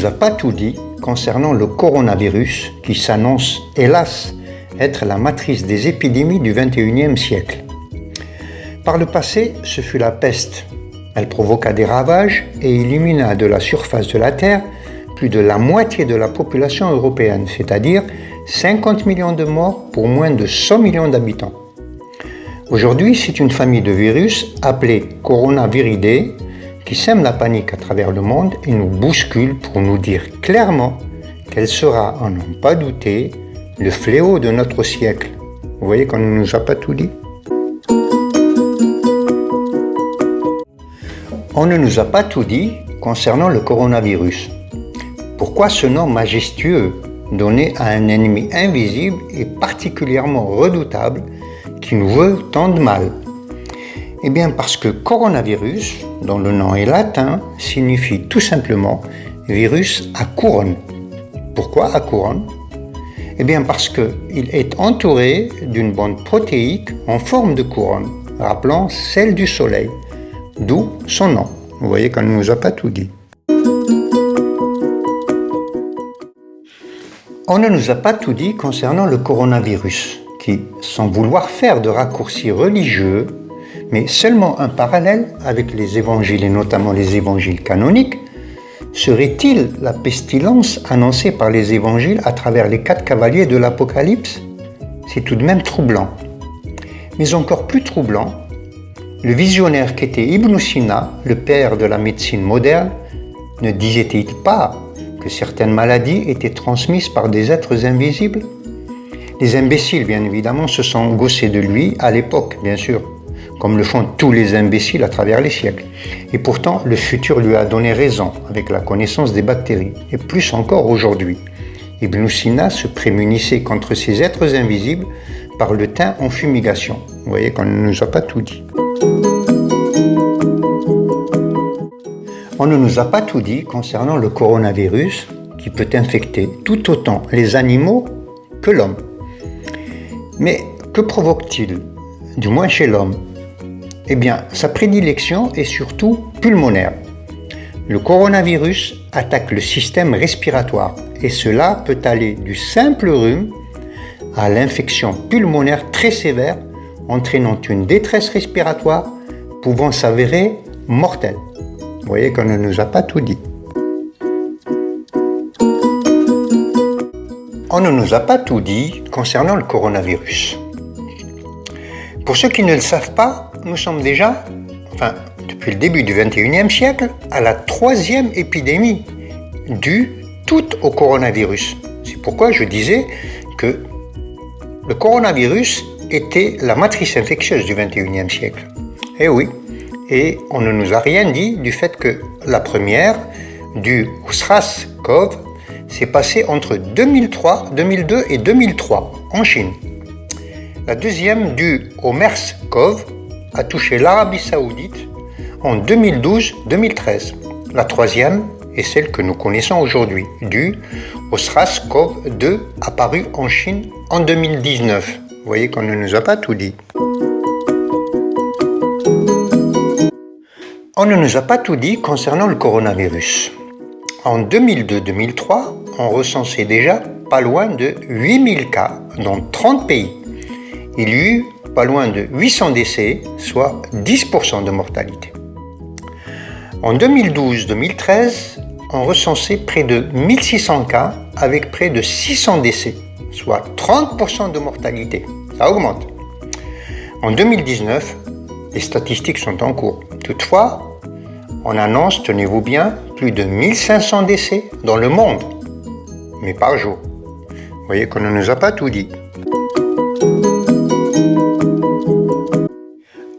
nous a pas tout dit concernant le coronavirus qui s'annonce, hélas, être la matrice des épidémies du XXIe siècle. Par le passé, ce fut la peste. Elle provoqua des ravages et élimina de la surface de la Terre plus de la moitié de la population européenne, c'est-à-dire 50 millions de morts pour moins de 100 millions d'habitants. Aujourd'hui, c'est une famille de virus appelée Coronaviridae qui sème la panique à travers le monde et nous bouscule pour nous dire clairement qu'elle sera, à n'en pas douter, le fléau de notre siècle. Vous voyez qu'on ne nous a pas tout dit. On ne nous a pas tout dit concernant le coronavirus. Pourquoi ce nom majestueux donné à un ennemi invisible et particulièrement redoutable qui nous veut tant de mal? Eh bien parce que coronavirus, dont le nom est latin, signifie tout simplement virus à couronne. Pourquoi à couronne? Eh bien parce qu'il est entouré d'une bande protéique en forme de couronne, rappelant celle du Soleil, d'où son nom. Vous voyez qu'on ne nous a pas tout dit. On ne nous a pas tout dit concernant le coronavirus, qui, sans vouloir faire de raccourcis religieux, mais seulement un parallèle avec les évangiles et notamment les évangiles canoniques, serait-il la pestilence annoncée par les évangiles à travers les 4 cavaliers de l'Apocalypse? C'est tout de même troublant. Mais encore plus troublant, le visionnaire qu'était Ibn Sina, le père de la médecine moderne, ne disait-il pas que certaines maladies étaient transmises par des êtres invisibles? Les imbéciles, bien évidemment, se sont gaussés de lui à l'époque, bien sûr, comme le font tous les imbéciles à travers les siècles. Et pourtant, le futur lui a donné raison avec la connaissance des bactéries, et plus encore aujourd'hui. Ibn Sina se prémunissait contre ces êtres invisibles par le thym en fumigation. Vous voyez qu'on ne nous a pas tout dit. On ne nous a pas tout dit concernant le coronavirus qui peut infecter tout autant les animaux que l'homme. Mais que provoque-t-il, du moins chez l'homme? Eh bien, sa prédilection est surtout pulmonaire. Le coronavirus attaque le système respiratoire et cela peut aller du simple rhume à l'infection pulmonaire très sévère, entraînant une détresse respiratoire pouvant s'avérer mortelle. Vous voyez qu'on ne nous a pas tout dit. On ne nous a pas tout dit concernant le coronavirus. Pour ceux qui ne le savent pas, nous sommes déjà, depuis le début du XXIe siècle, à la 3e épidémie due toute au coronavirus. C'est pourquoi je disais que le coronavirus était la matrice infectieuse du XXIe siècle. Eh oui, et on ne nous a rien dit du fait que la première, due au SARS-CoV, s'est passée entre 2002 et 2003 en Chine. La deuxième, due au MERS-CoV, a touché l'Arabie Saoudite en 2012-2013. La troisième est celle que nous connaissons aujourd'hui, due au SARS-CoV-2 apparu en Chine en 2019. Vous voyez qu'on ne nous a pas tout dit. On ne nous a pas tout dit concernant le coronavirus. En 2002-2003, on recensait déjà pas loin de 8000 cas dans 30 pays. Il y eut pas loin de 800 décès, soit 10% de mortalité. En 2012-2013, on recensait près de 1600 cas avec près de 600 décès, soit 30% de mortalité. Ça augmente. En 2019, les statistiques sont en cours. Toutefois, on annonce, tenez-vous bien, plus de 1500 décès dans le monde, mais par jour. Vous voyez qu'on ne nous a pas tout dit.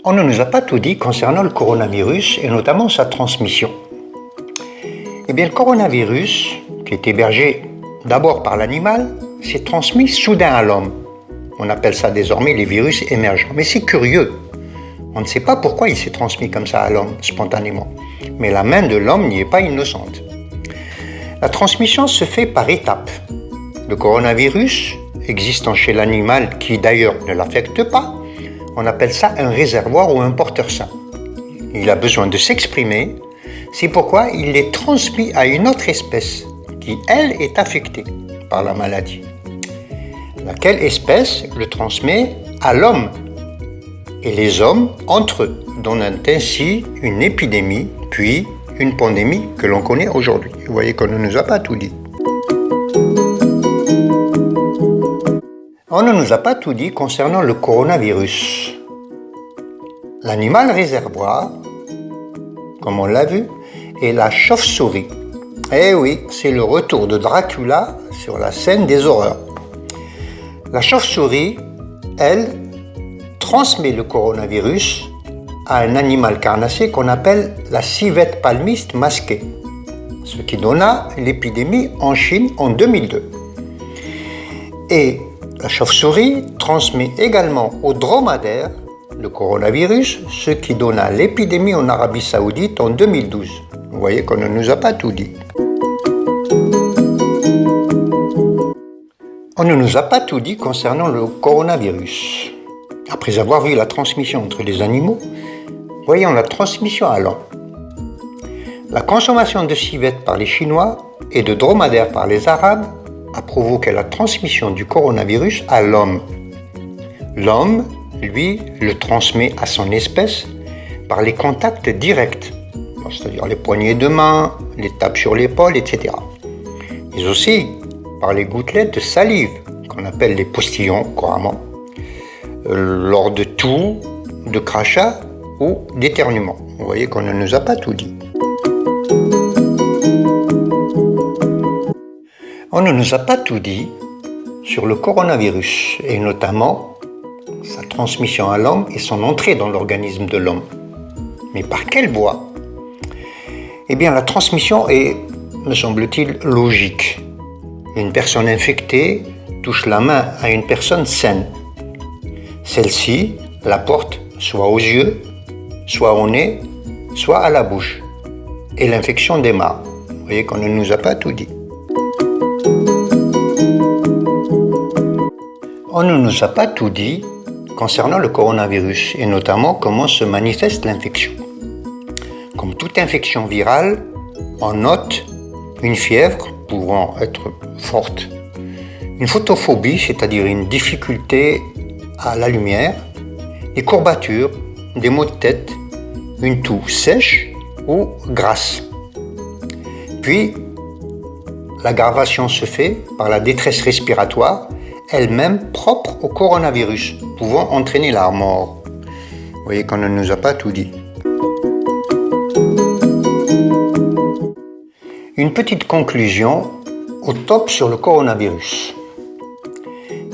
On ne nous a pas tout dit concernant le coronavirus et notamment sa transmission. Eh bien, le coronavirus, qui est hébergé d'abord par l'animal, s'est transmis soudain à l'homme. On appelle ça désormais les virus émergents. Mais c'est curieux. On ne sait pas pourquoi il s'est transmis comme ça à l'homme, spontanément. Mais la main de l'homme n'y est pas innocente. La transmission se fait par étapes. Le coronavirus, existant chez l'animal qui d'ailleurs ne l'affecte pas, on appelle ça un réservoir ou un porteur sain. Il a besoin de s'exprimer, c'est pourquoi il est transmis à une autre espèce, qui, elle, est affectée par la maladie, laquelle espèce le transmet à l'homme. Et les hommes, entre eux, donnent ainsi une épidémie, puis une pandémie que l'on connaît aujourd'hui. Vous voyez qu'on ne nous a pas tout dit. On ne nous a pas tout dit concernant le coronavirus. L'animal réservoir, comme on l'a vu, est la chauve-souris. Eh oui, c'est le retour de Dracula sur la scène des horreurs. La chauve-souris, elle, transmet le coronavirus à un animal carnassier qu'on appelle la civette palmiste masquée, ce qui donna l'épidémie en Chine en 2002. Et la chauve-souris transmet également aux dromadaires le coronavirus, ce qui donna l'épidémie en Arabie Saoudite en 2012. Vous voyez qu'on ne nous a pas tout dit. On ne nous a pas tout dit concernant le coronavirus. Après avoir vu la transmission entre les animaux, voyons la transmission à l'homme. La consommation de civettes par les Chinois et de dromadaires par les Arabes a provoqué la transmission du coronavirus à l'homme. L'homme, lui, le transmet à son espèce par les contacts directs, c'est-à-dire les poignées de main, les tapes sur l'épaule, etc. Mais aussi par les gouttelettes de salive, qu'on appelle les postillons couramment, lors de toux, de crachats ou d'éternuements. Vous voyez qu'on ne nous a pas tout dit. On ne nous a pas tout dit sur le coronavirus, et notamment sa transmission à l'homme et son entrée dans l'organisme de l'homme. Mais par quelle voie? Eh bien, la transmission est, me semble-t-il, logique. Une personne infectée touche la main à une personne saine. Celle-ci la porte soit aux yeux, soit au nez, soit à la bouche. Et l'infection démarre. Vous voyez qu'on ne nous a pas tout dit. On ne nous a pas tout dit concernant le coronavirus et notamment comment se manifeste l'infection. Comme toute infection virale, on note une fièvre pouvant être forte, une photophobie, c'est-à-dire une difficulté à la lumière, des courbatures, des maux de tête, une toux sèche ou grasse. Puis, l'aggravation se fait par la détresse respiratoire, elle-même propre au coronavirus, pouvant entraîner la mort. Vous voyez qu'on ne nous a pas tout dit. Une petite conclusion au top sur le coronavirus.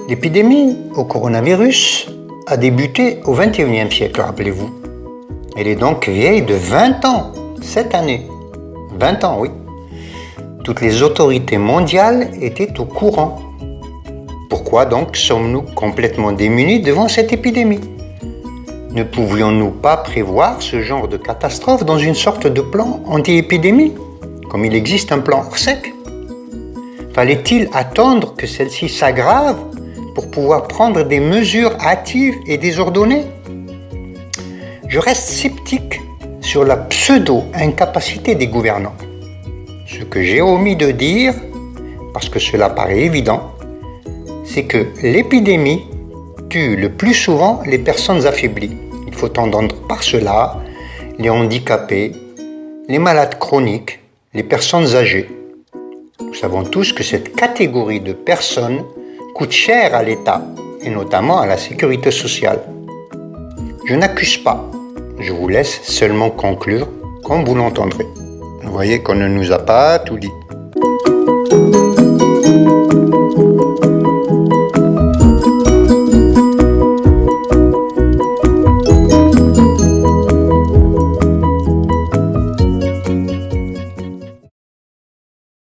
L'épidémie au coronavirus a débuté au XXIe siècle, rappelez-vous. Elle est donc vieille de 20 ans, cette année. 20 ans, oui. Toutes les autorités mondiales étaient au courant. Pourquoi donc sommes-nous complètement démunis devant cette épidémie? Ne pouvions-nous pas prévoir ce genre de catastrophe dans une sorte de plan anti-épidémie, comme il existe un plan Orsec? Fallait-il attendre que celle-ci s'aggrave pour pouvoir prendre des mesures hâtives et désordonnées? Je reste sceptique sur la pseudo-incapacité des gouvernants. Ce que j'ai omis de dire, parce que cela paraît évident, c'est que l'épidémie tue le plus souvent les personnes affaiblies. Il faut entendre par cela les handicapés, les malades chroniques, les personnes âgées. Nous savons tous que cette catégorie de personnes coûte cher à l'État et notamment à la sécurité sociale. Je n'accuse pas, je vous laisse seulement conclure comme vous l'entendrez. Vous voyez qu'on ne nous a pas tout dit.